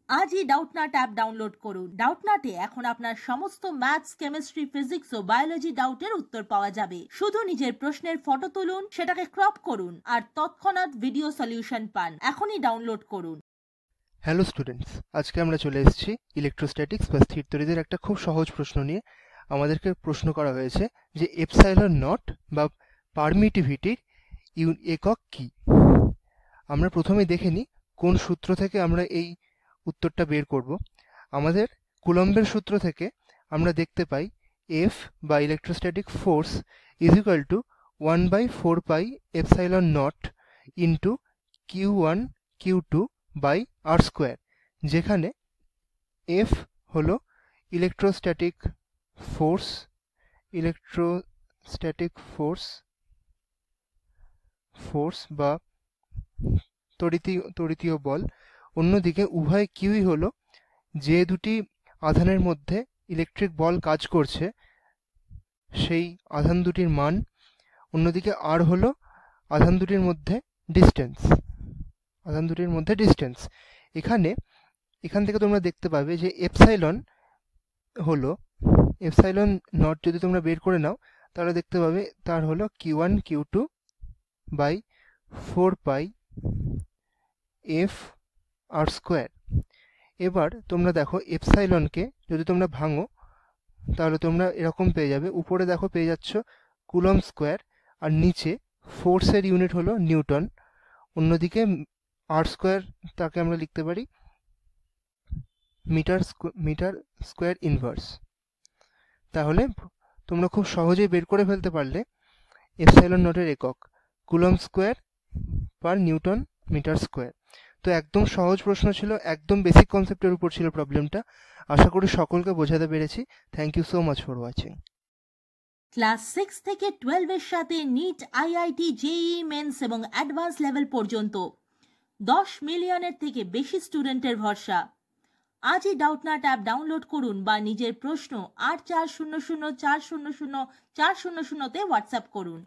আজই Doubtnut app download করুন। ডাউটনাটে এখন আপনার সমস্ত ম্যাথস, কেমিস্ট্রি, ফিজিক্স ও বায়োলজি ডাউটের উত্তর পাওয়া যাবে। শুধু নিজের প্রশ্নের ফটো তুলুন, সেটাকে ক্রপ করুন আর তৎক্ষণাৎ ভিডিও সলিউশন পান। এখনই ডাউনলোড করুন। হ্যালো স্টুডেন্টস, আজকে আমরা চলে এসেছি ইলেকট্রোস্ট্যাটিক্স বা স্থিরতড়িতের একটা খুব সহজ প্রশ্ন নিয়ে। আমাদেরকে প্রশ্ন করা হয়েছে যে এপসাইলন নট বা পারমিটিভিটির একক কি। আমরা প্রথমে দেখে নিই কোন সূত্র থেকে আমরা এই উত্তরটা বের করব। আমাদের কুলম্বের সূত্র থেকে আমরা দেখতে পাই এফ বা electrostatic force is equal to 1/4 pi epsilon nought into Q1 Q2 by R square, যেখানে এফ হলো ইলেকট্রোস্ট্যাটিক ফোর্স বা তড়িতীয় বল। অন্যদিকে উভয় কিউই হলো যে দুটি আধানের মধ্যে ইলেকট্রিক বল কাজ করছে সেই আধান দুটির মান। অন্যদিকে আর হলো আধান দুটির মধ্যে ডিস্টেন্স। এখান থেকে তোমরা দেখতে পাবে যে এপসাইলন নট যদি তোমরা বের করে নাও তাহলে দেখতে পাবে তার হলো Q1 Q2 by 4 pi F R square. এবার তোমরা দেখো এপসাইলনকে যদি তোমরা ভাঙো তাহলে তোমরা এরকম পেয়ে যাবে। উপরে দেখো পেয়ে যাচ্ছ কুলম্ব স্কোয়ার, আর নিচে ফোর্সের ইউনিট হলো নিউটন। অন্যদিকে আর স্কোয়ার তাকে আমরা লিখতে পারি মিটার স্কোয়ার ইনভার্স। তাহলে তোমরা খুব সহজেই বের করে ফেলতে পারলে এপসাইলন নটের একক coulomb square per newton metre square. তো একদম সহজ প্রশ্ন ছিল, একদম বেসিক কনসেপ্টের উপর ছিল প্রবলেমটা। আশা করি সকলকে বোঝাতে পেরেছি। Thank you so much for watching. Class 6 থেকে 12 এর সাথে নিট, আইআইটি, জেইই মেন্স এবং অ্যাডভান্স লেভেল পর্যন্ত 10 মিলিয়নের থেকে বেশি স্টুডেন্টের ভরসা। আজই ডাউটনাট অ্যাপ ডাউনলোড করুন বা নিজের প্রশ্ন 8400400400 তে হোয়াটসঅ্যাপ করুন।